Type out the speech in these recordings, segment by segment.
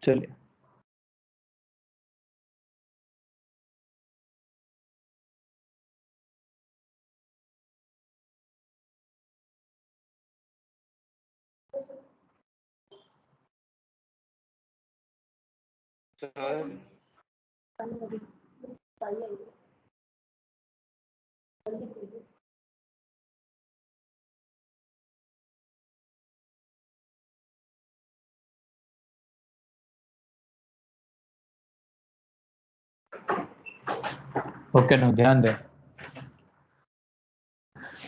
चलिए ओके ना, ध्यान दें।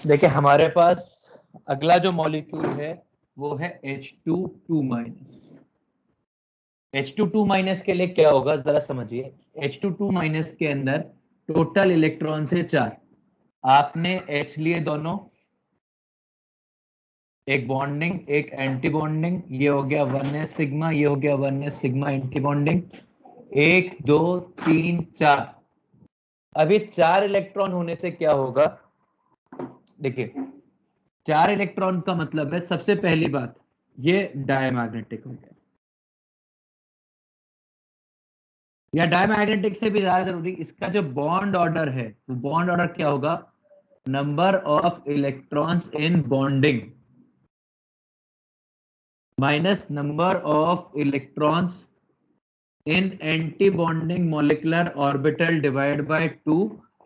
देखिए हमारे पास अगला जो मॉलिक्यूल है वो है H2 माइनस। H2 माइनस के लिए क्या होगा जरा समझिए। H2 माइनस के अंदर टोटल इलेक्ट्रॉन से 4। आपने H लिए दोनों, एक बॉन्डिंग एक एंटी बॉन्डिंग, ये हो गया 1s सिग्मा, ये हो गया 1s सिग्मा एंटी बॉन्डिंग। 1 2 3 4। अभी 4 इलेक्ट्रॉन होने से क्या होगा, देखिए 4 इलेक्ट्रॉन का मतलब है सबसे पहली बात ये डायमैग्नेटिक हो गया, या डायमैग्नेटिक से भी ज्यादा जरूरी इसका जो बॉन्ड ऑर्डर है वो बॉन्ड ऑर्डर क्या होगा, number of electrons in bonding minus number of electrons in anti bonding molecular orbital divide by 2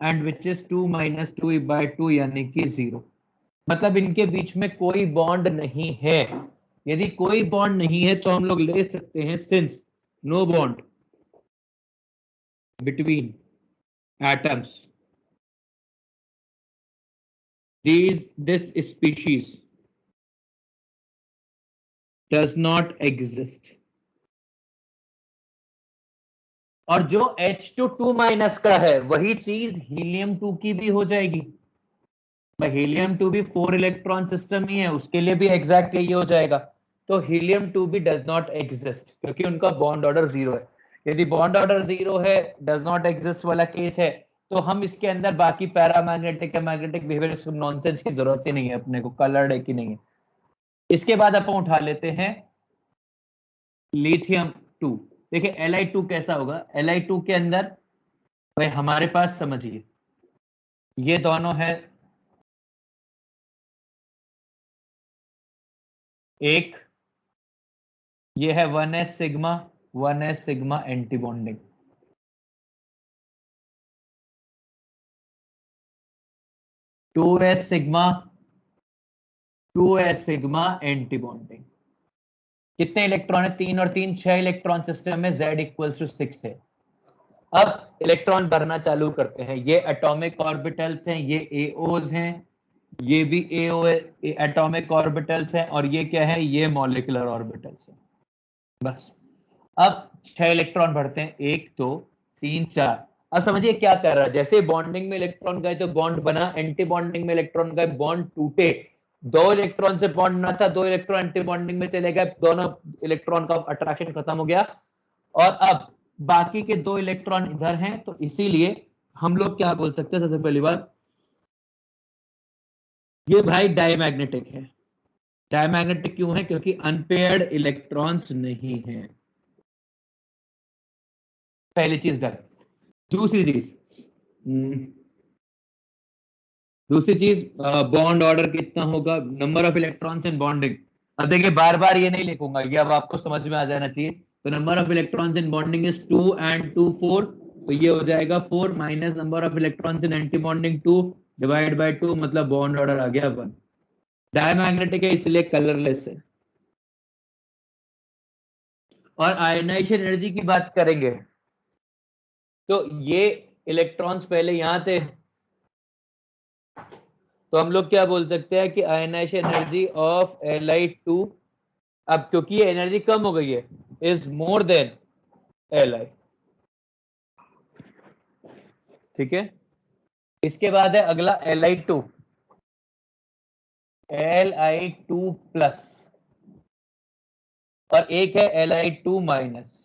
and which is 2 minus 2 by 2 यानी कि 0। मतलब इनके बीच में कोई बॉन्ड नहीं है। यदि कोई बॉन्ड नहीं है तो हम लोग ले सकते हैं since no bond between atoms, this species does not exist। और जो H2 माइनस का है वही चीज हीलियम 2 की भी हो जाएगी। हीलियम 2 भी 4 इलेक्ट्रॉन सिस्टम ही है, उसके लिए भी एग्जैक्ट यही हो जाएगा। तो हीलियम 2 भी डज नॉट एग्जिस्ट क्योंकि उनका बॉन्ड ऑर्डर 0 है। यदि बॉन्ड ऑर्डर 0 है, डज नॉट एग्जिस्ट वाला केस है, तो हम इसके अंदर बाकी पैरामैग्नेटिक या मैग्नेटिक बिहेवियर नॉनसेंस की जरूरत ही नहीं है, अपने को कलर्ड है कि नहीं है। इसके बाद अपन उठा लेते हैं लिथियम 2। देखिए Li2 कैसा होगा, Li2 के अंदर भाई हमारे पास समझिए ये दोनों है, एक ये है 1s sigma, 1s sigma anti bonding, 2s sigma, 2s sigma anti bonding. कितने इलेक्ट्रॉन है, 3 और 3 6 इलेक्ट्रॉन सिस्टम में, Z इक्वल्स टू 6 है। अब इलेक्ट्रॉन भरना चालू करते हैं। ये एटॉमिक ऑर्बिटल्स हैं, ये एओज हैं, ये भी एओ एटॉमिक ऑर्बिटल्स हैं, और ये क्या है, ये मॉलिक्यूलर ऑर्बिटल्स हैं। बस अब 6 इलेक्ट्रॉन भरते हैं, 1 2 3 4। अब समझिए क्या कर रहा है, जैसे बॉन्डिंग में इलेक्ट्रॉन गए तो बॉन्ड बना, एंटी बॉन्डिंग में इलेक्ट्रॉन गए बॉन्ड टूटे। 2 इलेक्ट्रॉन से बॉन्ड ना था, 2 इलेक्ट्रॉन एंटी बॉन्डिंग में चले गए, दोनों इलेक्ट्रॉन का अट्रैक्शन खत्म हो गया। और अब बाकी के 2 इलेक्ट्रॉन इधर हैं, तो इसीलिए हम लोग क्या बोल सकते हैं, सबसे पहली बात ये भाई डायमैग्नेटिक है। डायमैग्नेटिक क्यों है, क्योंकि अनपेयर्ड इलेक्ट्रॉन्स नहीं है। पहली चीज डन। दूसरी चीज दूसरी चीज बॉन्ड ऑर्डर कितना होगा, number of electrons in bonding. अब देखिए बार बार ये नहीं लिखूंगा, ये अब आपको समझ में आ जाना चाहिए। तो number of electrons in bonding is 2 and 2 4, तो ये हो जाएगा 4 minus number of electrons in anti bonding 2 divide by 2, मतलब बॉन्ड ऑर्डर आ गया 1। डायमैग्नेटिक है इसलिए कलरलेस है। और आयनाइजेशन एनर्जी की बात करेंगे तो ये इलेक्ट्रॉन्स पहले यहां थे, तो हम लोग क्या बोल सकते हैं कि आयनाइजेशन एनर्जी ऑफ Li2, अब क्योंकि ये एनर्जी कम हो गई है, इज मोर देन Li। ठीक है, इसके बाद है अगला Li2, Li2 प्लस, और एक है Li2 माइनस।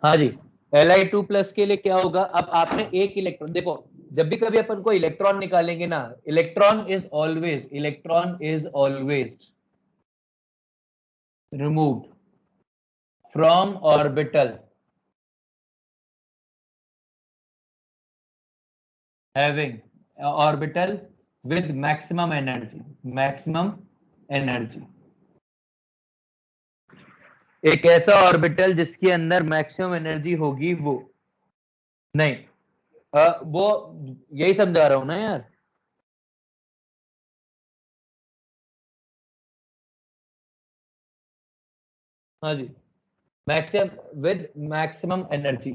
हाँ जी, Li2+ के लिए क्या होगा, अब आपने एक इलेक्ट्रॉन, देखो जब भी कभी अपन को इलेक्ट्रॉन निकालेंगे ना, electron is always removed from orbital having orbital with maximum energy. एक ऐसा ऑर्बिटल जिसके अंदर मैक्सिमम एनर्जी होगी, वो नहीं, वो यही समझा रहा हूं ना यार। हाँ जी, मैक्सिमम एनर्जी।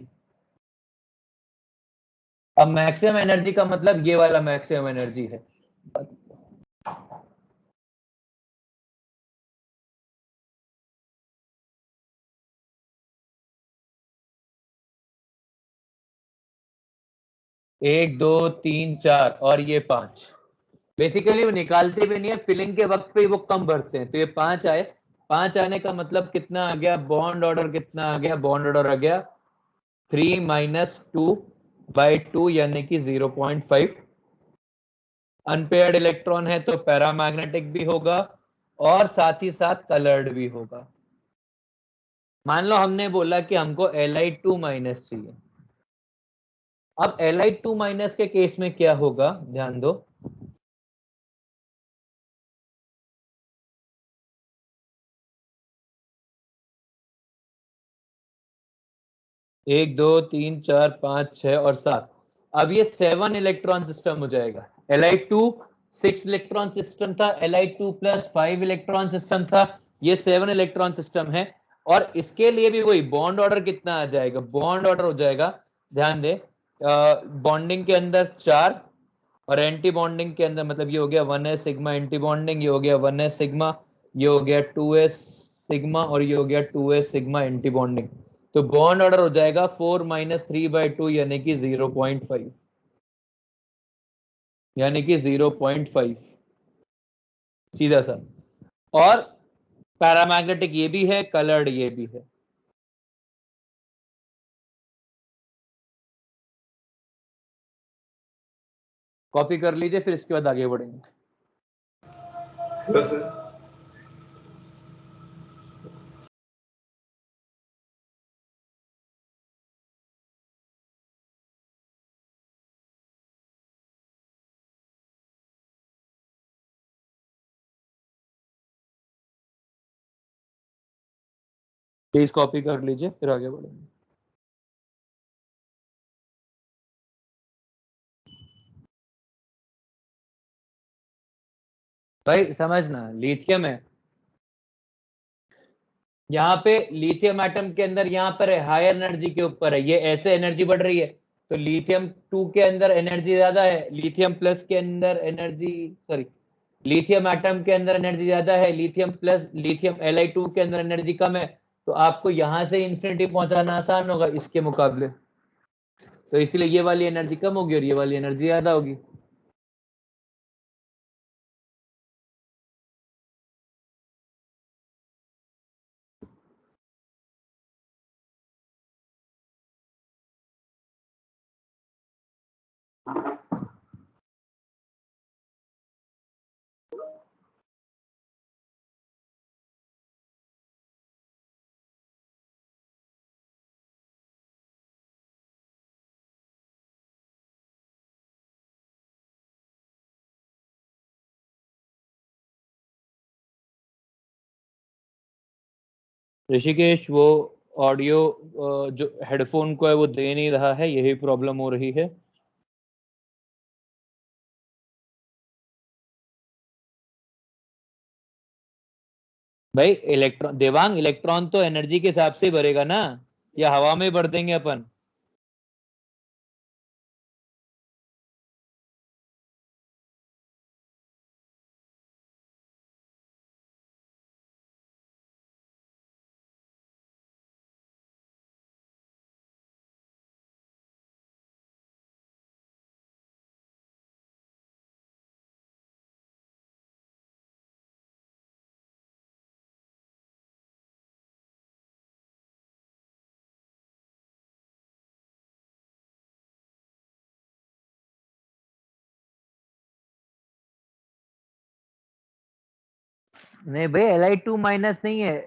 अब मैक्सिमम एनर्जी का मतलब ये वाला मैक्सिमम एनर्जी है। 1 2 3 4 और ये 5, बेसिकली वो निकालते भी नहीं है, फिलिंग के वक्त पे ही वो कम भरते हैं, तो ये 5 आए। 5 आने का मतलब कितना आ गया, बॉन्ड ऑर्डर कितना आ गया, बॉन्ड ऑर्डर आ गया 3 - 2/2 यानी कि 0.5। अनपेयर्ड इलेक्ट्रॉन है तो पैरामैग्नेटिक भी होगा और साथ ही साथ कलर्ड भी होगा। मान लो हमने बोला कि हमको Li2- चाहिए। अब Li2- के केस में क्या होगा, ध्यान दो। 1 2 3 4 5 6 और 7, अब ये 7 इलेक्ट्रॉन सिस्टम हो जाएगा। Li2 6 इलेक्ट्रॉन सिस्टम था, Li2+5 इलेक्ट्रॉन सिस्टम था, ये 7 इलेक्ट्रॉन सिस्टम है। और इसके लिए भी वही बॉन्ड ऑर्डर कितना आ जाएगा, बॉन्ड ऑर्डर हो जाएगा, ध्यान दे, बॉन्डिंग के अंदर 4 और एंटी बॉन्डिंग के अंदर, मतलब ये हो गया 1s सिग्मा एंटी बॉन्डिंग, ये हो गया 1s सिग्मा, ये हो गया 2s सिग्मा और ये हो गया 2s सिग्मा एंटी बॉन्डिंग। तो बॉन्ड ऑर्डर हो जाएगा 4 - 3/2 यानी कि 0.5, यानी कि 0.5 सीधा सा। और पैरामैग्नेटिक ये भी है, कलर्ड ये भी है। कॉपी कर लीजिए, फिर इसके बाद आगे बढ़ेंगे। बस प्लीज कॉपी कर लीजिए, फिर आगे बढ़ेंगे। भाई समझना, लिथियम है, यहाँ पे लिथियम एटम के अंदर, यहाँ पर हायर एनर्जी के ऊपर है, ये ऐसे एनर्जी बढ़ रही है, तो लिथियम 2 के अंदर एनर्जी ज्यादा है, लिथियम+ के अंदर एनर्जी, सॉरी, लिथियम एटम के अंदर एनर्जी ज्यादा है, लिथियम Li2 के अंदर एनर्जी कम है। तो आपको यहां से इंफिनिटी पहुंचाना आसान होगा इसके मुकाबले, तो इसलिए ये वाली एनर्जी कम होगी और ये वाली एनर्जी ज्यादा होगी। ऋषिकेश, वो ऑडियो जो हेडफोन को है वो दे नहीं रहा है, यही प्रॉब्लम हो रही है। भाई इलेक्ट्रॉन, देवांग, इलेक्ट्रॉन तो एनर्जी के हिसाब से भरेगा ना, या हवा में भर देंगे अपन। नहीं भाई, Li2 माइनस नहीं है।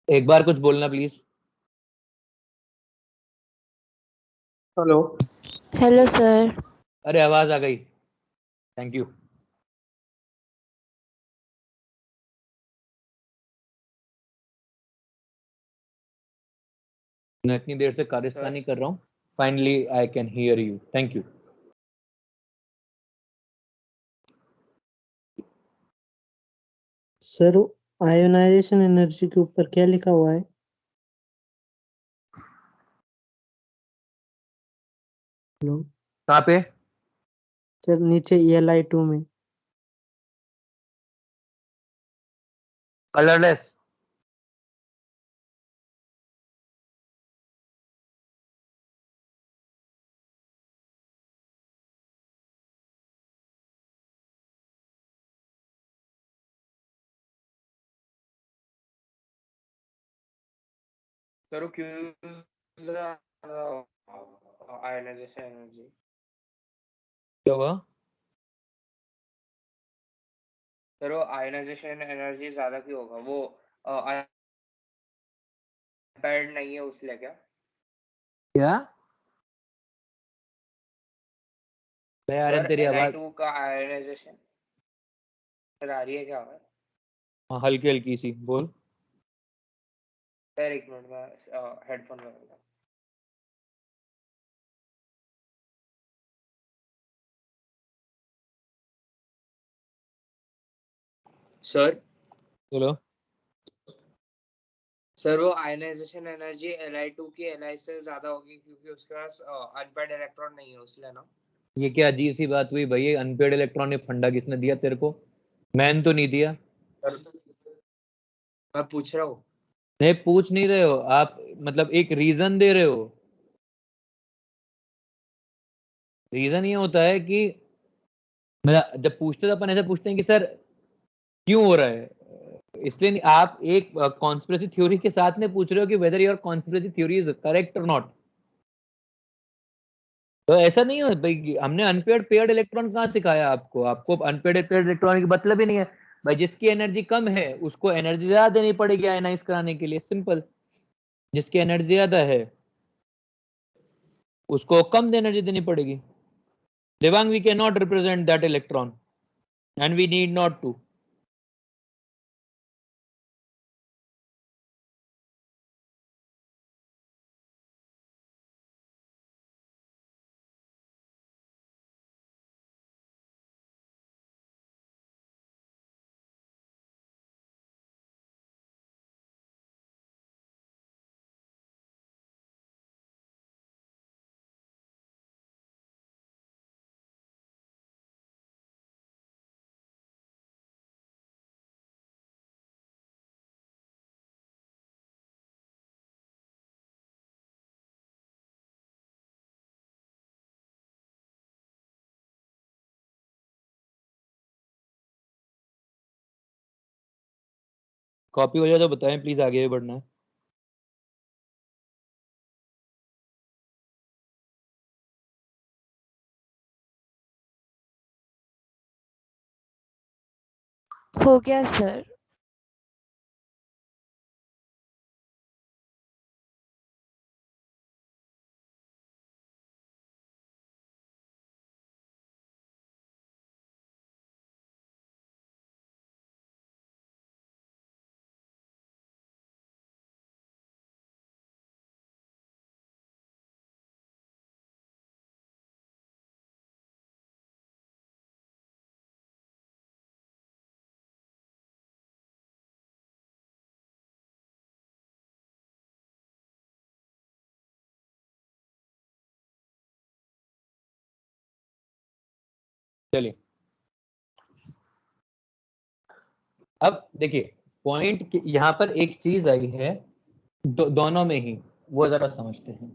एक बार कुछ बोलना प्लीज। हेलो। Hello sir. अरे आवाज आ गई, थैंक यू। मैं इतनी देर से कारस्तानी कर रहा हूँ, finally I can hear you, thank you. Sir ionization energy के ऊपर क्या लिखा हुआ है? हेलो कहाँ पे? सर नीचे Li2 में। कलरलेस। सर आयोनाइजेशन एनर्जी क्या हुआ? सर वो आयोनाइजेशन एनर्जी ज्यादा क्यों होगा? वो अनपेयर्ड नहीं है उसलिए क्या? क्या? सर तेरी आवाज Ni2 का आयोनाइजेशन सर आ रही है क्या आवाज? हल्की हल्की सी बोल। सर एक मिनट में हेडफोन लगाऊंगा। सर बोलो। सर वो आयोनाइजेशन एनर्जी Li2 की Li से ज्यादा होगी क्योंकि उसके पास अनपेयर्ड इलेक्ट्रॉन नहीं है उसलिए ना। ये क्या अजीब सी बात हुई भाई, अनपेड इलेक्ट्रॉन ने फंडा किसने दिया तेरे को? मैंने तो नहीं दिया। मैं पूछ रहा हूँ। नहीं पूछ नहीं रहे हो आप, मतलब एक रीजन दे रहे हो। रीजन ये होता है कि मतलब जब पूछते तो अपन ऐसे पूछते हैं कि सर क्यों हो रहा है, इसलिए नहीं, आप एक कॉन्स्पिरेसी थ्योरी के साथ में पूछ रहे हो कि whether your conspiracy theory is correct और नॉट। तो ऐसा नहीं है भाई, हमने अनपेड पेयर्ड इलेक्ट्रॉन कहाँ सिखाया आपको? आपको अनपेड पेयर्ड इलेक्ट्रॉन का मतलब ही नहीं है भाई, जिसकी एनर्जी कम है उसको एनर्जी ज्यादा देनी पड़ेगी आयनाइज कराने के लिए, सिंपल। जिसकी एनर्जी ज्यादा है उसको कम एनर्जी देनी पड़ेगी। Devang, we can not represent that electron and we need not to. Copy हो जाए तो बताएं प्लीज, आगे भी बढ़ना है। हो गया सर। चलिए अब देखिए, पॉइंट यहाँ पर एक चीज आई है दोनों में ही, वो जरा समझते हैं।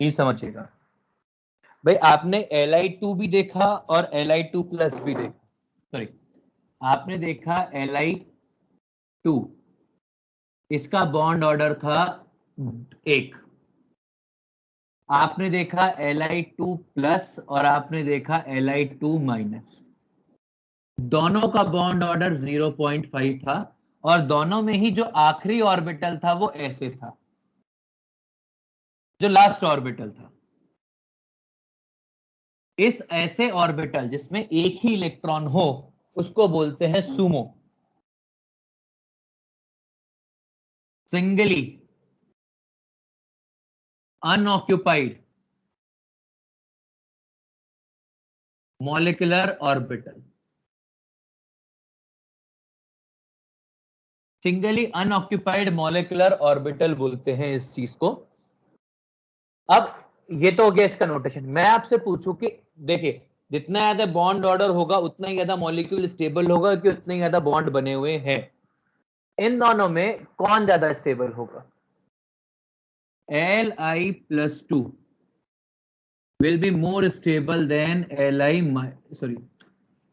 प्लीज समझिएगा भाई, आपने Li2 भी देखा और Li2 प्लस भी देखा, सॉरी आपने देखा Li2, इसका बॉन्ड ऑर्डर था 1। आपने देखा Li2 प्लस और आपने देखा Li2 माइनस, दोनों का बॉन्ड ऑर्डर 0.5 था और दोनों में ही जो आखिरी ऑर्बिटल था वो ऐसे था, जो लास्ट ऑर्बिटल था। इस ऐसे ऑर्बिटल जिसमें एक ही इलेक्ट्रॉन हो उसको बोलते हैं Sumo, singly unoccupied molecular orbital. Singly unoccupied molecular orbital बोलते हैं इस चीज को। अब ये तो हो गया इसका नोटेशन। मैं आपसे पूछूं कि देखिए, जितना ज्यादा बॉन्ड ऑर्डर होगा उतना ही ज्यादा मॉलिक्यूल स्टेबल होगा कि उतने ही ज्यादा बॉन्ड बने हुए हैं। इन दोनों में कौन ज्यादा स्टेबल होगा? Li+2 will be more stable than sorry,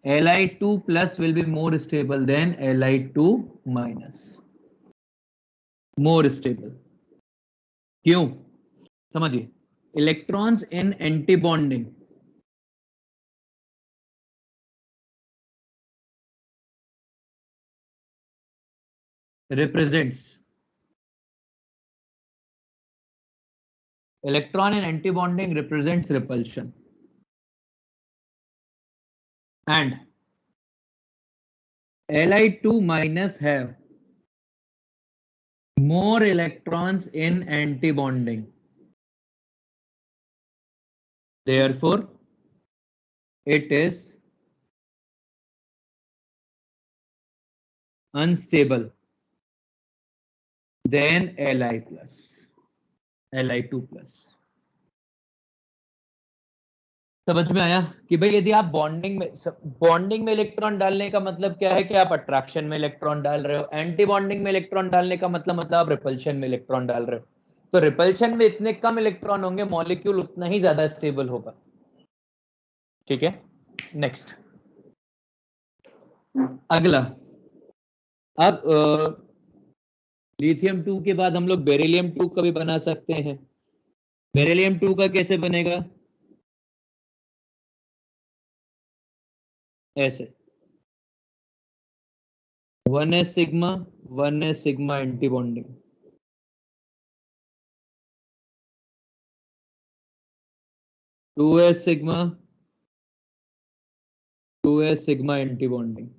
Li2 plus will be more stable than Li2 minus, more stable। क्यों? समझिए, electrons in anti bonding represents, electron in anti-bonding represents repulsion। and Li2 minus have more electrons in antibonding. Therefore, it is unstable than Li plus, Li2 plus. समझ में आया कि भाई यदि आप bonding में इलेक्ट्रॉन डालने का मतलब क्या है कि आप अट्रैक्शन में इलेक्ट्रॉन डाल रहे हो, एंटी बॉन्डिंग में इलेक्ट्रॉन डालने का मतलब आप रिपल्शन में इलेक्ट्रॉन डाल रहे हो। तो रिपल्शन में इतने कम इलेक्ट्रॉन होंगे, मॉलिक्यूल उतना ही ज्यादा स्टेबल होगा। ठीक है, नेक्स्ट अगला। अब लिथियम 2 के बाद हम लोग बेरिलियम 2 का भी बना सकते हैं। बेरिलियम 2 का कैसे बनेगा? ऐसे 1s sigma anti bonding, 2s sigma anti bonding,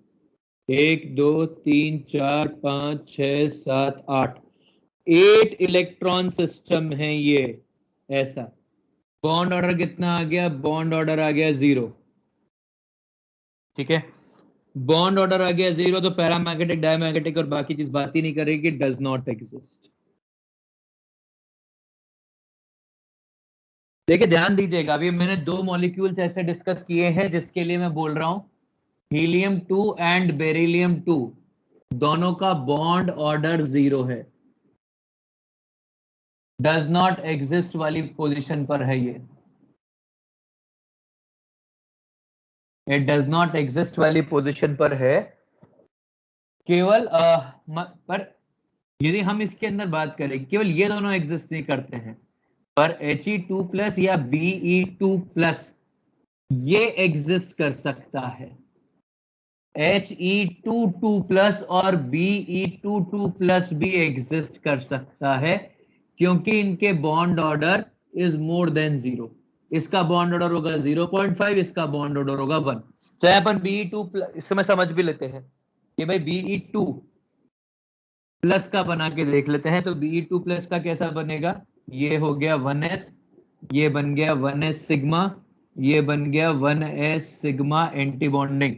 1 2 3 4 5 6 7 8 8 electron system है ये। ऐसा बॉन्ड ऑर्डर कितना आ गया? बॉन्ड ऑर्डर आ गया 0। ठीक है, बॉन्ड ऑर्डर आ गया 0, तो पैरामैग्नेटिक डायमैग्नेटिक और बाकी चीज बात ही नहीं करेगी, डज नॉट एग्जिस्ट। देखिए ध्यान दीजिएगा, अभी मैंने 2 मॉलिक्यूल्स ऐसे डिस्कस किए हैं जिसके लिए मैं बोल रहा हूं हीलियम 2 एंड बेरिलियम 2 दोनों का बॉन्ड ऑर्डर 0 है, डज नॉट एग्जिस्ट वाली पोजीशन पर है ये, इट डज नॉट एग्जिस्ट वाली पोजीशन पर है। केवल पर यदि हम इसके अंदर बात करें, केवल ये दोनों एग्जिस्ट नहीं करते हैं, पर He2 प्लस या Be2 प्लस ये एग्जिस्ट कर सकता है। He22 प्लस और Be22 प्लस भी एग्जिस्ट कर सकता है, क्योंकि इनके bond order is more then 0। इसका बॉन्ड ऑर्डर होगा 0.5, इसका बॉन्ड ऑर्डर होगा 1। चाहे अपन Be2 प्लस, इसमें समझ भी लेते हैं कि भाई Be2 प्लस का बना के देख लेते हैं। तो Be2 प्लस का कैसा बनेगा? ये हो गया 1s, ये बन गया 1s सिग्मा, ये बन गया 1s सिग्मा एंटी बॉन्डिंग,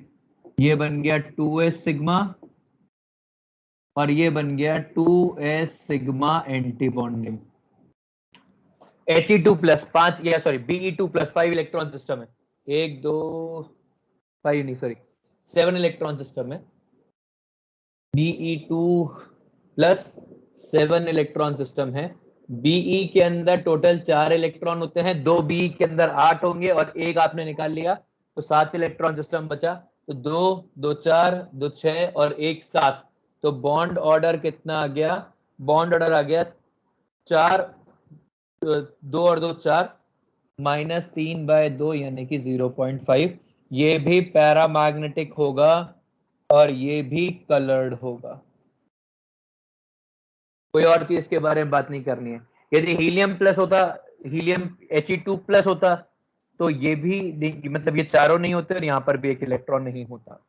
ये बन गया 2s सिग्मा और ये बन गया 2s sigma anti bonding. He2 plus 5 या sorry Be2 plus 5 electron system है, 1 2 5 नहीं सॉरी 7 इलेक्ट्रॉन सिस्टम है। Be2 प्लस 7 इलेक्ट्रॉन सिस्टम है। Be के अंदर टोटल 4 इलेक्ट्रॉन होते हैं, 2 Be के अंदर 8 होंगे और एक आपने निकाल लिया तो 7 इलेक्ट्रॉन सिस्टम बचा। तो 2 2 4 2 6 और 1 7, तो बॉन्ड ऑर्डर कितना आ गया? बॉन्ड ऑर्डर आ गया 4, 2 और 2 4, -3/2 यानी कि 0.5। ये भी पैरामैग्नेटिक होगा और ये भी कलर्ड होगा। कोई और चीज के बारे में बात नहीं करनी है। यदि हीलियम प्लस होता, हीलियम He2 प्लस होता तो ये भी मतलब ये चारों नहीं होते और यहां पर भी एक इलेक्ट्रॉन नहीं होता।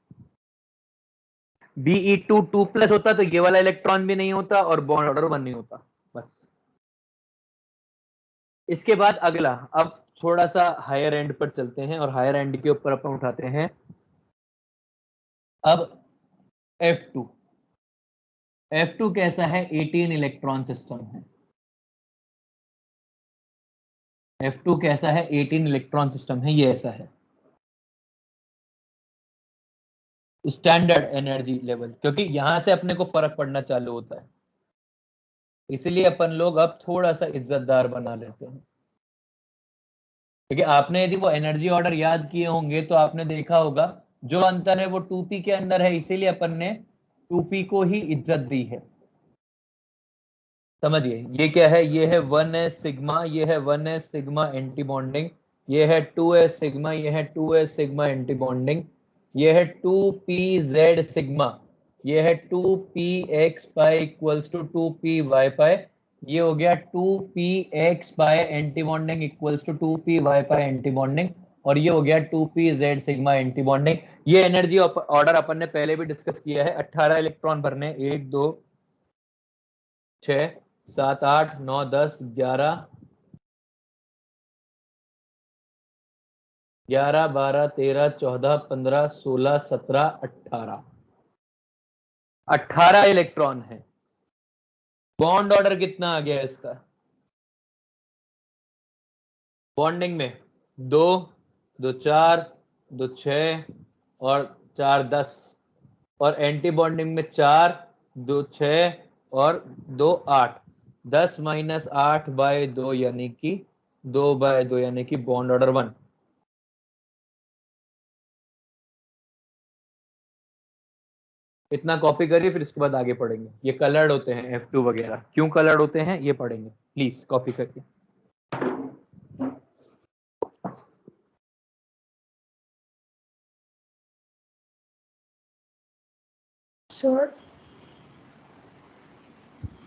Be2 2 प्लस होता तो ये वाला इलेक्ट्रॉन भी नहीं होता और बॉन्ड ऑर्डर 1 नहीं होता। बस इसके बाद अगला, अब थोड़ा सा हायर एंड पर चलते हैं और हायर एंड के ऊपर अपन उठाते हैं अब F2। F2 कैसा है? 18 इलेक्ट्रॉन सिस्टम है। F2 कैसा है? 18 इलेक्ट्रॉन सिस्टम है। ये ऐसा है स्टैंडर्ड एनर्जी लेवल, क्योंकि यहां से अपने को फर्क पड़ना चालू होता है, इसलिए अपन लोग अब थोड़ा सा इज्जतदार बना लेते हैं। क्योंकि आपने यदि वो एनर्जी ऑर्डर याद किए होंगे तो आपने देखा होगा जो अंतर है वो 2p के अंदर है, इसीलिए अपन ने 2p को ही इज्जत दी है। समझिए ये क्या है? ये है 1s सिग्मा, ये है 1s सिग्मा एंटी बॉन्डिंग, ये है 2s सिग्मा, ये है 2s सिग्मा एंटी बॉन्डिंग, ये है 2pz सिग्मा, ये है 2px pi equals to 2py पाई, ये हो गया 2px pi anti bonding equals to 2py pi anti bonding, और ये हो गया 2p(z) सिग्मा एंटी बॉन्डिंग। ये एनर्जी ऑर्डर अपन ने पहले भी डिस्कस किया है। 18 इलेक्ट्रॉन भरने, 1 2 6 7 8 9 10 11 11 12 13 14 15 16 17 18 18 इलेक्ट्रॉन है। बॉन्ड ऑर्डर कितना आ गया इसका? बॉन्डिंग में 2 2 4 2 6 और 4 10, और एंटी बॉन्डिंग में 4 2 6 और 2 8। 10 - 8/2 यानी कि 2/2 यानी कि बॉन्ड ऑर्डर 1। इतना कॉपी करिए, फिर इसके बाद आगे पढ़ेंगे। ये कलर्ड होते हैं F2 वगैरह, क्यों कलर्ड होते हैं ये पढ़ेंगे। प्लीज कॉपी करिए। सर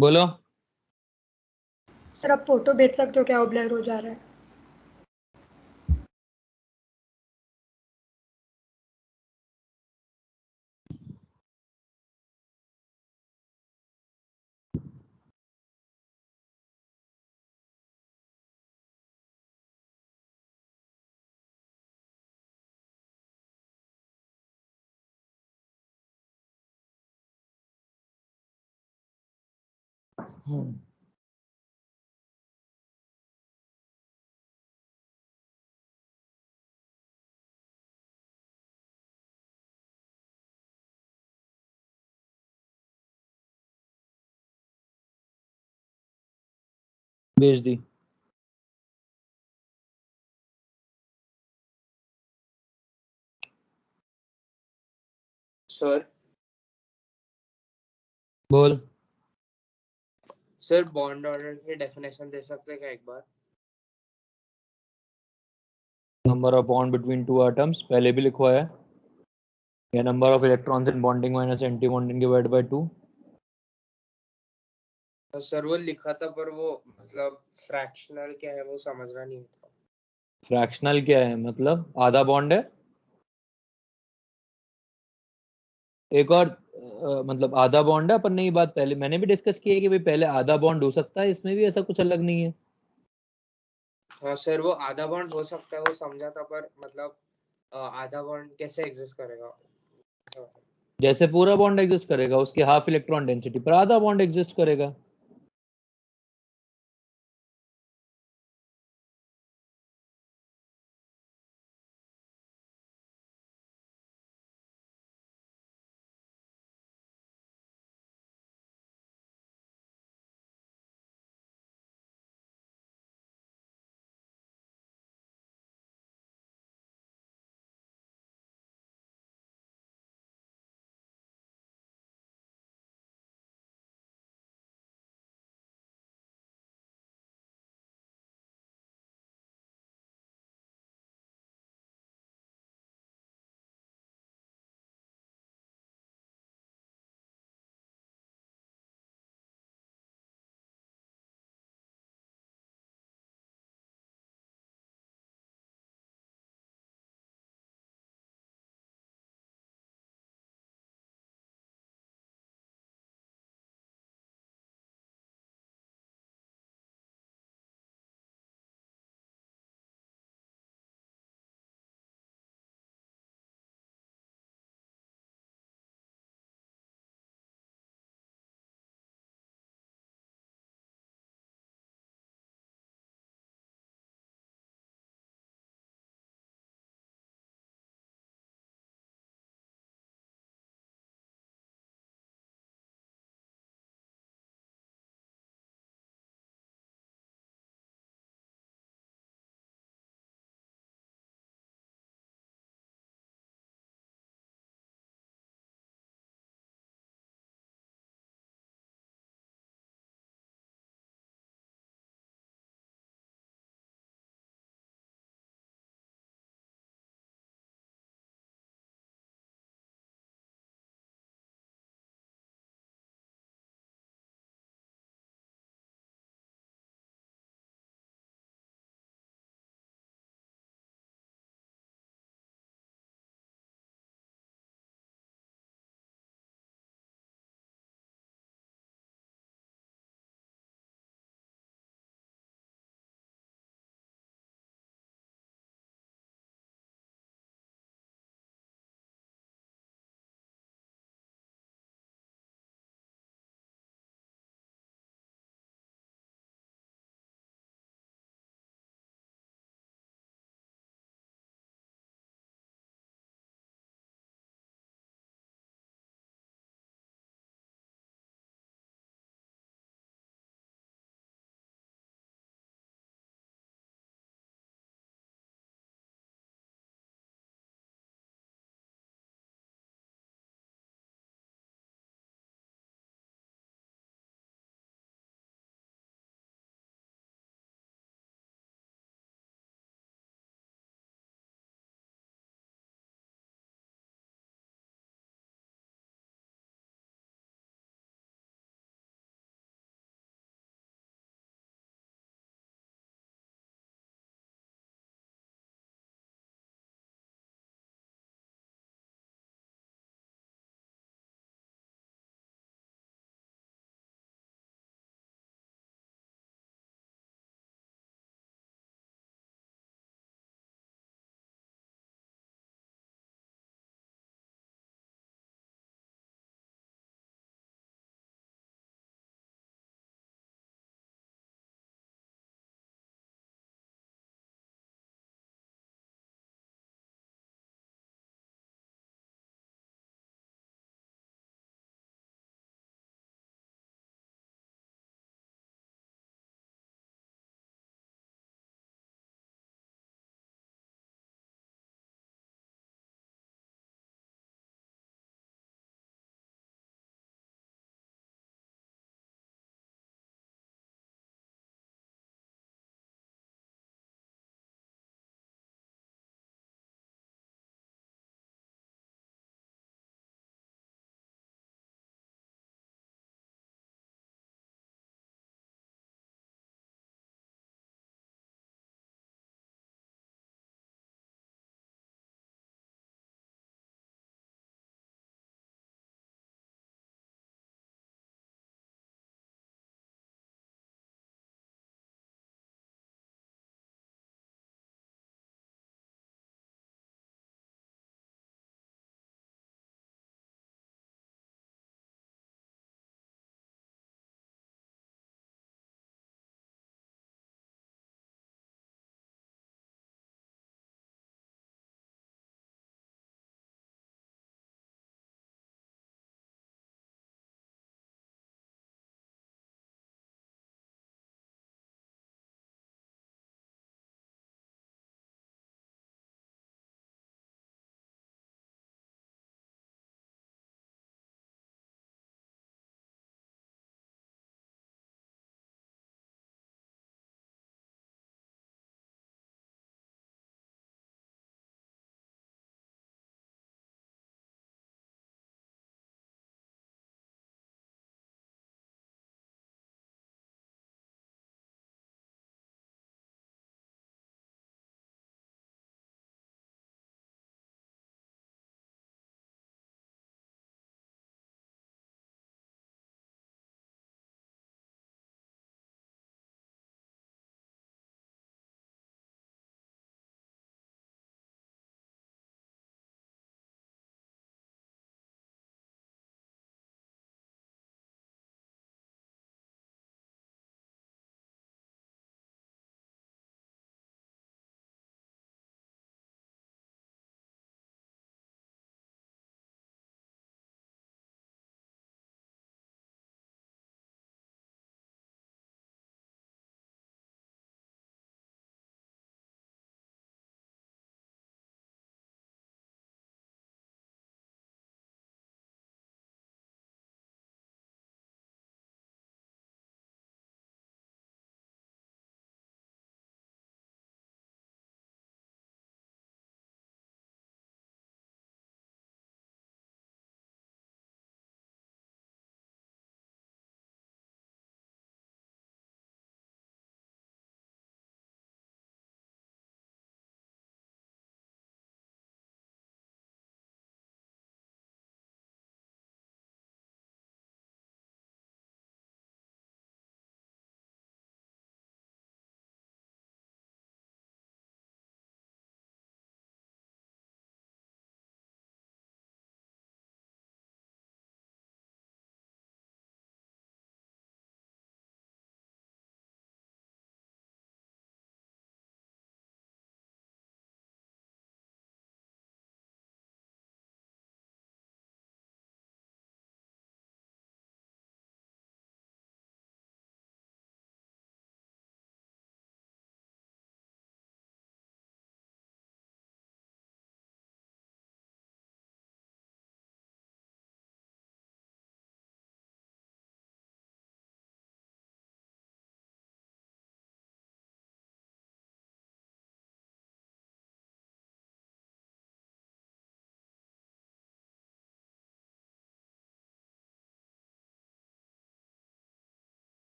बोलो। सर आप फोटो भेज सकते हो क्या? वो ब्लर हो जा रहा है। भेज दी। सर बोल। सर बॉन्ड ऑर्डर की डेफिनेशन दे सकते हैं क्या एक बार? Number of bond between two atoms पहले भी लिखवाया है, या number of electrons in bonding minus anti bonding divide by 2। Sir वो लिखा था, पर वो मतलब फ्रैक्शनल क्या है वो समझना नहीं था। फ्रैक्शनल क्या है मतलब? आधा बॉन्ड है। एक और मतलब आधा बॉन्ड है। अपन ने ये बात पहले मैंने भी डिस्कस की है कि भाई पहले आधा बॉन्ड हो सकता है, इसमें भी ऐसा कुछ अलग नहीं है। हाँ सर, वो आधा बॉन्ड हो सकता है वो समझा था, पर मतलब आधा बॉन्ड कैसे एग्जिस्ट करेगा? जैसे पूरा बॉन्ड एग्जिस्ट करेगा उसकी हाफ इलेक्ट्रॉन डेंसिटी पर आधा बॉन्ड एग्जिस्ट करेगा।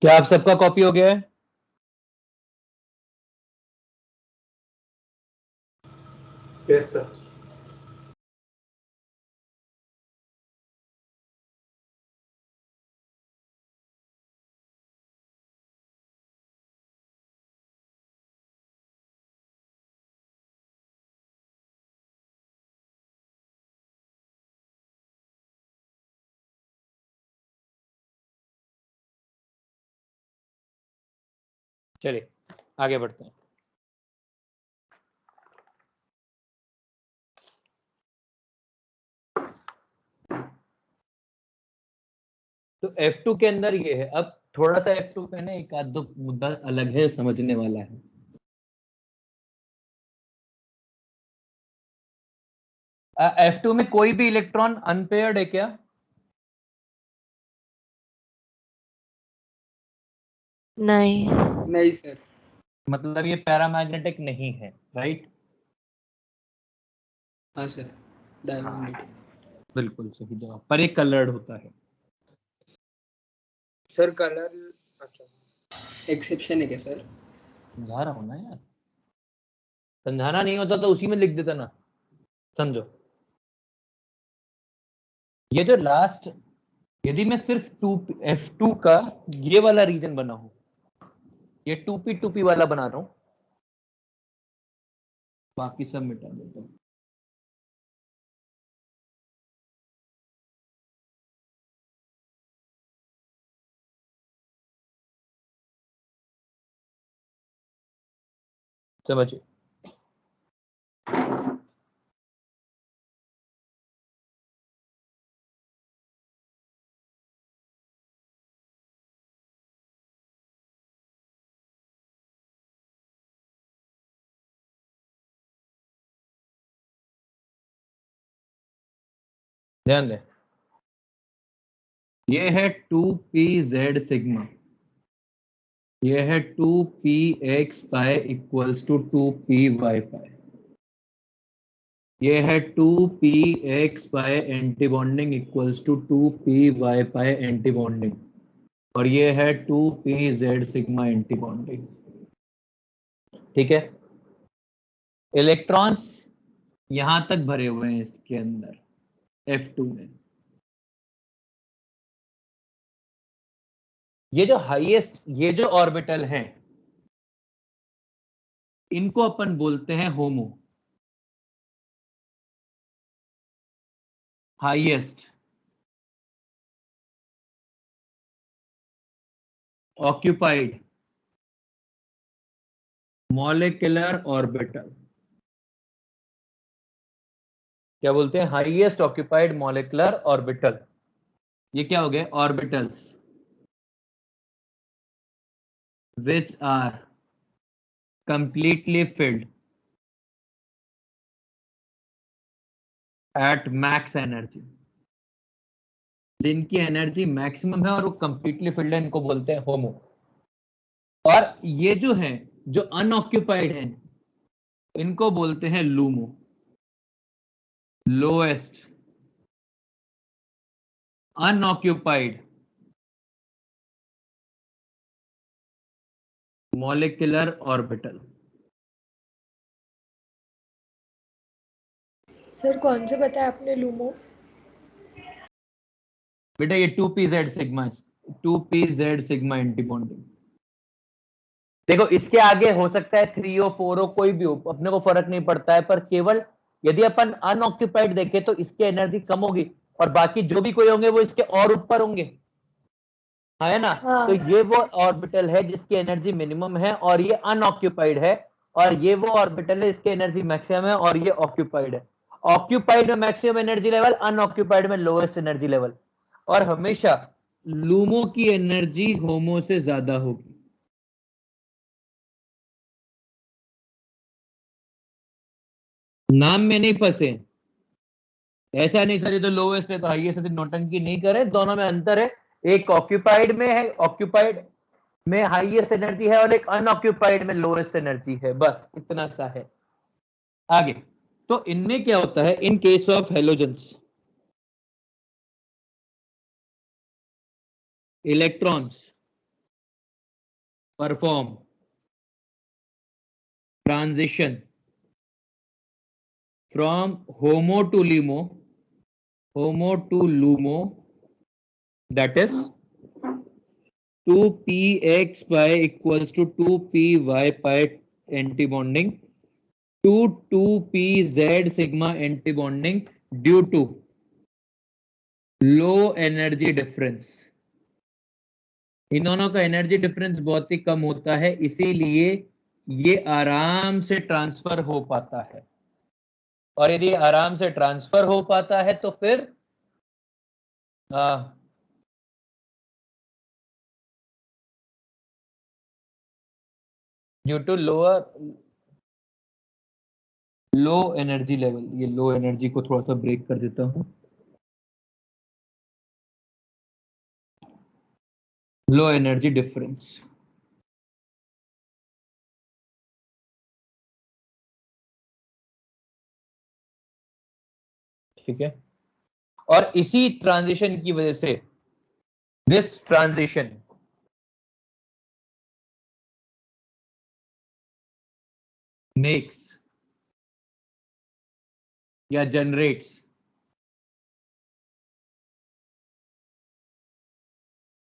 क्या आप सबका कॉपी हो गया है? Yes sir. चलिए आगे बढ़ते हैं। तो F2 के अंदर ये है। अब थोड़ा सा F2 पे ना एक आध दो मुद्दा अलग है, समझने वाला है। F2 में कोई भी इलेक्ट्रॉन अनपेयर्ड है क्या? नहीं। नहीं सर। मतलब ये पैरामैग्नेटिक नहीं है, राइट? हाँ सर, डायमैग्नेटिक। बिल्कुल सही जवाब, पर ये कलर्ड होता है। सर कलर, अच्छा एक्सेप्शन है क्या सर? समझा रहा हूं ना यार, समझाना नहीं होता तो उसी में लिख देता ना। समझो, ये जो लास्ट, यदि मैं सिर्फ F2 का ये वाला रीजन बना हूं, ये 2p वाला बना रहा हूं, बाकी सब मिटा देता हूं। समझिए, ध्यान दें, ये है 2pz सिग्मा, ये है 2px pi equals to 2py पाई, ये है 2px pi anti bonding equals to 2py pi anti bonding, और ये है 2pz सिग्मा एंटी बॉन्डिंग। ठीक है, इलेक्ट्रॉन्स यहां तक भरे हुए हैं इसके अंदर F2 में। ये जो हाईएस्ट, ये जो ऑर्बिटल हैं, इनको अपन बोलते हैं होमो, हाईएस्ट ऑक्यूपाइड मॉलिक्यूलर ऑर्बिटल। क्या बोलते हैं? Highest occupied molecular orbital. ये क्या हो गए? Orbitals which are completely filled at max energy, जिनकी एनर्जी मैक्सिमम है और वो कंप्लीटली फिल्ड है, इनको बोलते हैं होमो। और ये जो है, जो अनऑक्यूपाइड है, इनको बोलते हैं LUMO, lowest unoccupied molecular orbital. Sir कौन से बताया आपने लूमो? बेटा ये 2pz sigma, 2pz sigma anti bonding. देखो इसके आगे हो सकता है 3 हो 4 हो, कोई भी हो, अपने को फर्क नहीं पड़ता है, पर केवल यदि अपन अनऑक्यूपाइड देखें तो इसकी एनर्जी कम होगी और बाकी जो भी कोई होंगे वो इसके और ऊपर होंगे, है ना? हाँ। तो ये वो ऑर्बिटल है जिसकी एनर्जी मिनिमम है और ये अनऑक्यूपाइड है, और ये वो ऑर्बिटल है इसकी एनर्जी मैक्सिमम है और ये ऑक्यूपाइड है। ऑक्यूपाइड में मैक्सिमम एनर्जी लेवल, अनऑक्यूपाइड में लोएस्ट एनर्जी लेवल, और हमेशा लूमो की एनर्जी होमो से ज्यादा होगी। नाम में नहीं फंसे, ऐसा नहीं सर ये तो लोएस्ट है तो हाईएस्ट है, नौटंकी नहीं करे, दोनों में अंतर है। एक ऑक्यूपाइड में है, ऑक्यूपाइड में हाईएस्ट एनर्जी है, और एक अनऑक्यूपाइड में लोएस्ट एनर्जी है, बस इतना सा है। आगे, तो इनमें क्या होता है in case of halogens, electrons perform transition from homo to LUMO, that is 2px pi equals to 2py pi antibonding to 2pz sigma antibonding due to low energy difference. इन दोनों का एनर्जी डिफरेंस बहुत ही कम होता है, इसीलिए ये आराम से ट्रांसफर हो पाता है। और यदि आराम से ट्रांसफर हो पाता है तो फिर due to low energy level, ये लो एनर्जी को थोड़ा सा ब्रेक कर देता हूं, लो एनर्जी डिफरेंस। ठीक है, और इसी ट्रांजिशन की वजह से दिस ट्रांजिशन मेक्स या generates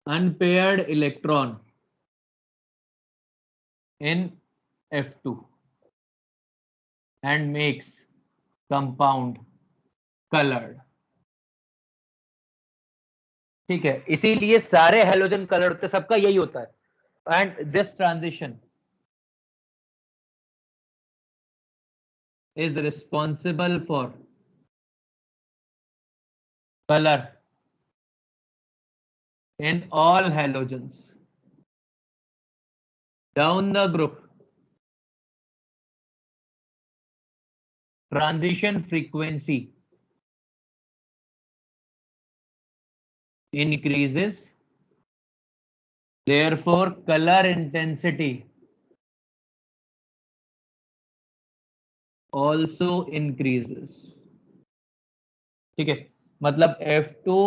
unpaired electron in F2 and makes compound colored। ठीक है, इसीलिए सारे हेलोजन कलर्ड के सबका यही होता है। And this transition is responsible for color in all halogens down the group। Transition frequency increases, therefore color intensity also increases। ठीक है, मतलब F2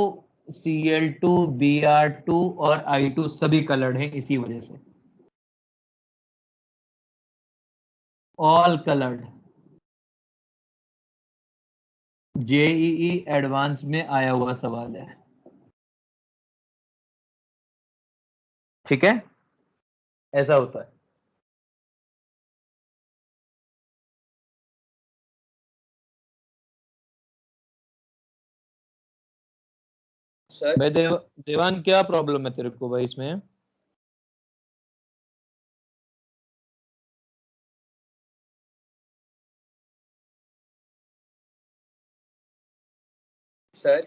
Cl2 Br2 और I2 सभी कलर्ड हैं इसी वजह से, ऑल कलर्ड। जेईई एडवांस में आया हुआ सवाल है। ठीक है, ऐसा होता है। सर भाई देवान क्या प्रॉब्लम है तेरे को भाई इसमें? सर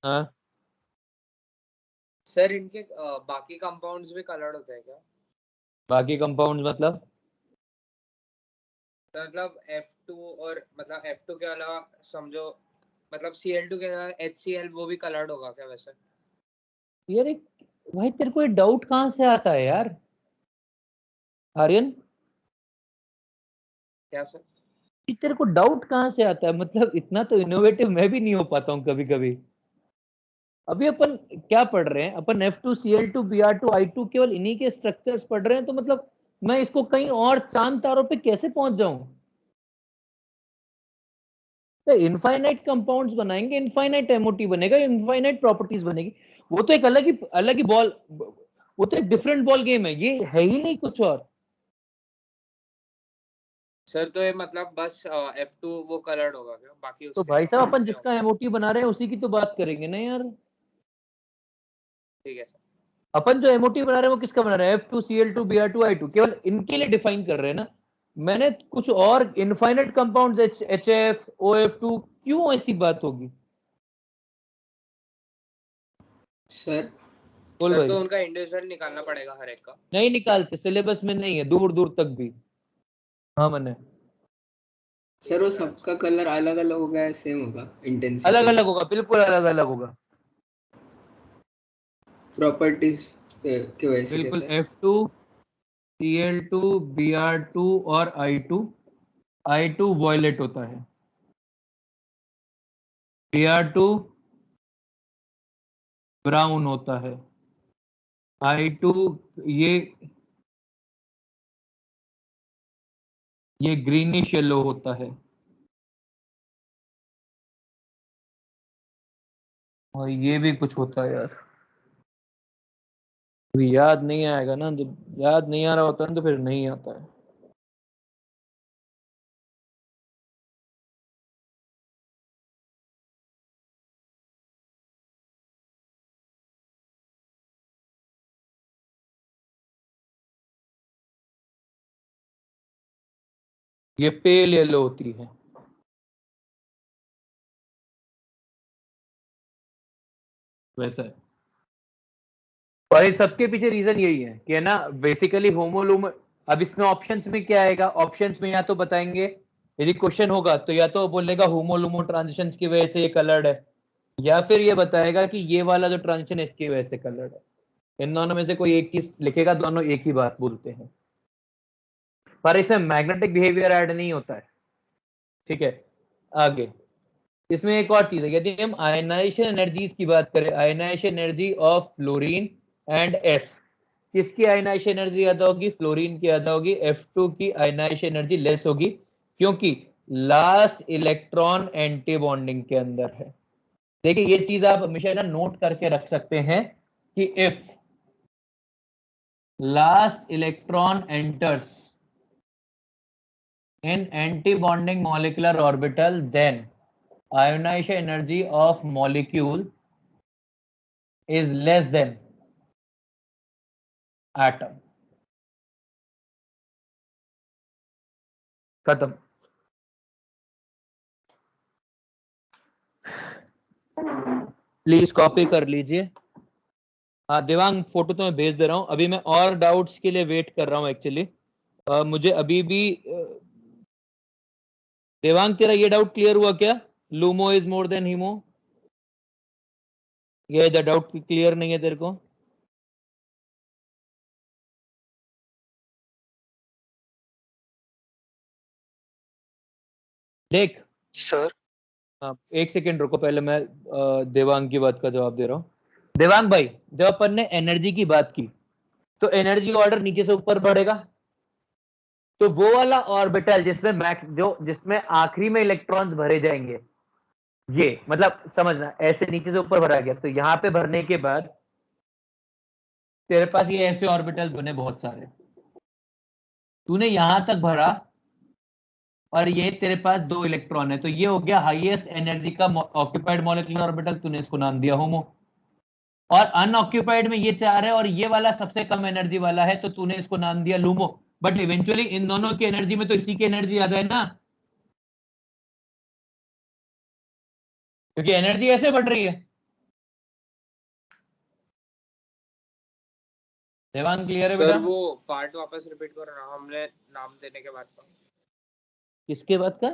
हाँ, सर इनके बाकी कंपाउंड्स भी कलर्ड होते हैं क्या? बाकी कंपाउंड मतलब F2 और मतलब F2 के अलावा समझो, मतलब Cl2 के अलावा HCl वो भी कलर्ड होगा क्या वैसे? यार एक भाई तेरे को ये डाउट कहाँ से आता है यार आर्यन? क्या सर? कि तेरे को डाउट कहाँ से आता है? मतलब इतना तो इनोवेटिव मैं भी नहीं हो पाता हूँ कभी कभी। अभी अपन क्या पढ़ रहे हैं? अपन F2 Cl2 Br2 I2 केवल इन्हीं के स्ट्रक्चर्स पढ़ रहे हैं, तो मतलब मैं इसको कहीं और चांद तारों पे कैसे पहुंच जाऊं? तो इनफाइनाइट कंपाउंड्स बनाएंगे, इनफाइनाइट एमओटी बनेगा, इनफाइनाइट प्रॉपर्टीज बनेगी। वो तो एक अलग ही बॉल, वो तो एक डिफरेंट बॉल गेम है, ये है ही नहीं कुछ और। सर तो ये मतलब बस F2 वो कलर्ड होगा क्या? बाकी तो उसके भाई साहब अपन क्या जिसका होगा? एमओटी बना रहे हैं उसी की तो बात करेंगे ना यार। ठीक है सर। अपन जो एमओटी बना रहे हैं वो किसका बना रहे हैं? F2 Cl2 Br2 I2 केवल इनके लिए डिफाइन कर रहे हैं ना। मैंने कुछ और इनफाइनाइट कंपाउंड्स HF OF2 क्यों ऐसी बात होगी? सर बोल सर भाई। तो उनका इंडिविजुअल निकालना पड़ेगा हर एक का? नहीं निकालते, सिलेबस में नहीं है दूर दूर तक भी। हाँ मैंने सर वो सबका कलर अलग अलग होगा या सेम होगा इंटेंसिटी? अलग अलग होगा, बिल्कुल अलग अलग होगा, प्रॉपर्टीज की वजह से बिल्कुल। कैसे? F2 Cl2 Br2 और I2 वॉयलेट होता है, Br2 ब्राउन होता है, I2 ये ये ग्रीनिश येलो होता है, और ये भी कुछ होता है यार, अभी याद नहीं आएगा ना, जब याद नहीं आ रहा होता है तो फिर नहीं आता है। ये पेल येलो होती है, वैसा है। और इस सबके पीछे रीजन यही है कि है ना, बेसिकली होमोलूम। अब इसमें ऑप्शंस में क्या आएगा, ऑप्शंस में या तो बताएंगे, यदि क्वेश्चन होगा तो या तो बोलेगा होमोलूमो ट्रांजिशंस की वजह से ये कलर्ड है, या फिर ये बताएगा कि ये वाला जो ट्रांजिशन है इसकी वजह से कलर्ड है। इन दोनों में से कोई एक चीज लिखेगा, दोनों एक ही बात बोलते हैं, पर इसमें मैग्नेटिक बिहेवियर ऐड नहीं होता है। ठीक है, आगे इसमें एक और चीज है, यदि हम आयनाइजेशन एनर्जीज की बात करें, ionization energy of fluorine and F, किसकी आयनाइजेशन एनर्जी ज्यादा होगी, फ्लोरीन की ज्यादा होगी, F2 की आयनाइजेशन एनर्जी लेस होगी, क्योंकि लास्ट इलेक्ट्रॉन एंटी बॉन्डिंग के अंदर है। देखिए ये चीज आप हमेशा ना नोट करके रख सकते हैं कि if last electron enters in anti-bonding molecular orbital, then ionization energy of molecule is less than atom. खत्म। प्लीज कॉपी कर लीजिए। हाँ देवांग, फोटो तो मैं भेज दे रहा हूँ, अभी मैं और डाउट्स के लिए वेट कर रहा हूँ एक्चुअली। मुझे अभी भी देवांग तेरा ये डाउट क्लियर हुआ क्या, LUMO is more than HOMO? ये डाउट क्लियर नहीं है तेरे को? देख सर हाँ, एक सेकेंड रुको, पहले मैं देवांग की बात का जवाब दे रहा हूँ। देवांग भाई, जब अपन ने एनर्जी की बात की तो एनर्जी ऑर्डर नीचे से ऊपर बढ़ेगा, तो वो वाला ऑर्बिटल जिसमें मैक्स, जो जिसमें आखिरी में इलेक्ट्रॉन्स भरे जाएंगे, ये मतलब समझना, ऐसे नीचे से ऊपर भरा गया, तो यहां पे भरने के बाद तेरे पास ये ऐसे ऑर्बिटल बने बहुत सारे, तूने यहां तक भरा और ये तेरे पास 2 इलेक्ट्रॉन है, तो ये हो गया हाईएस्ट एनर्जी का ऑक्यूपाइड मॉलिक्यूलर ऑर्बिटल, तूने इसको नाम दिया होमो। और अनऑक्यूपाइड में ये 4 है और ये वाला सबसे कम एनर्जी वाला है, तो तूने इसको नाम दिया लूमो। बट इवेंचुअली इन दोनों की एनर्जी में तो इसी की एनर्जी ज्यादा है ना, क्योंकि एनर्जी ऐसे बढ़ रही है। देवांग क्लियर है सर बेटा? वो पार्ट वापस रिपीट करो ना, हमने नाम देने के बाद का। किसके बाद का?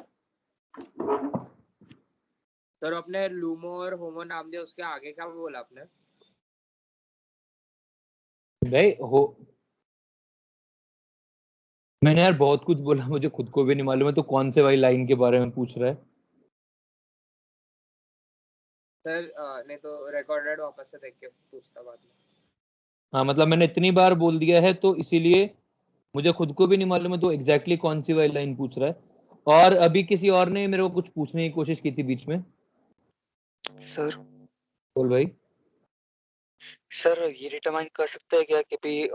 सर अपने लूमो और होमो नाम दिया, उसके आगे क्या बोला आपने? भाई हो, मैंने यार बहुत कुछ बोला, मुझे खुद को भी नहीं मालूम है, तो कौन से वाली लाइन के बारे में पूछ रहा है? सर नहीं तो रिकॉर्डेड वापस से देख के पूछता बाद में। हाँ मतलब मैंने इतनी बार बोल दिया है तो इसीलिए मुझे खुद को भी नहीं मालूम है, तो एग्जैक्टली कौन सी वाली लाइन पूछ रहा है। और अभी किसी और ने मेरे को कुछ पूछने की कोशिश की थी बीच में। सर बोल भाई। सर ये डिटरमाइन कर सकते हैं क्या कि भाई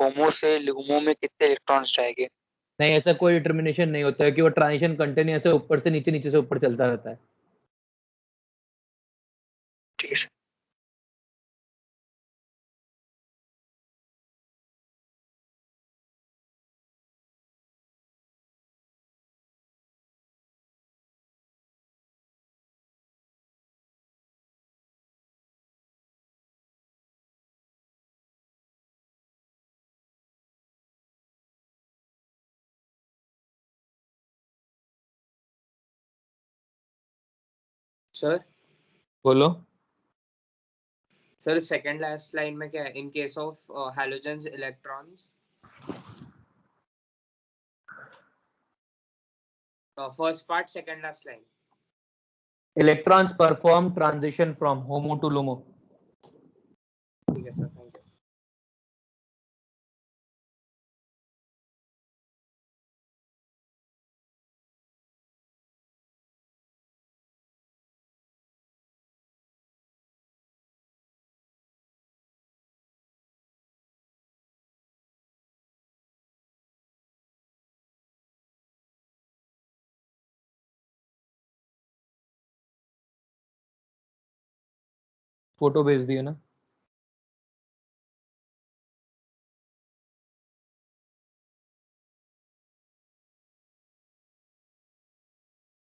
होमो से लूमो में कितने इलेक्ट्रॉन्स जाएंगे? नहीं, ऐसा कोई डिटर्मिनेशन नहीं होता है कि वो ट्रांजिशन कंटिन्यू ऐसे ऊपर से नीचे, नीचे से ऊपर चलता रहता है। ठीक है सर। सर बोलो। सर सेकंड लास्ट लाइन में क्या है, in case of halogens electrons? First part second last line. Electrons perform transition from HOMO to LUMO. ठीक है सर, थैंक यू। फोटो भेज दिए ना।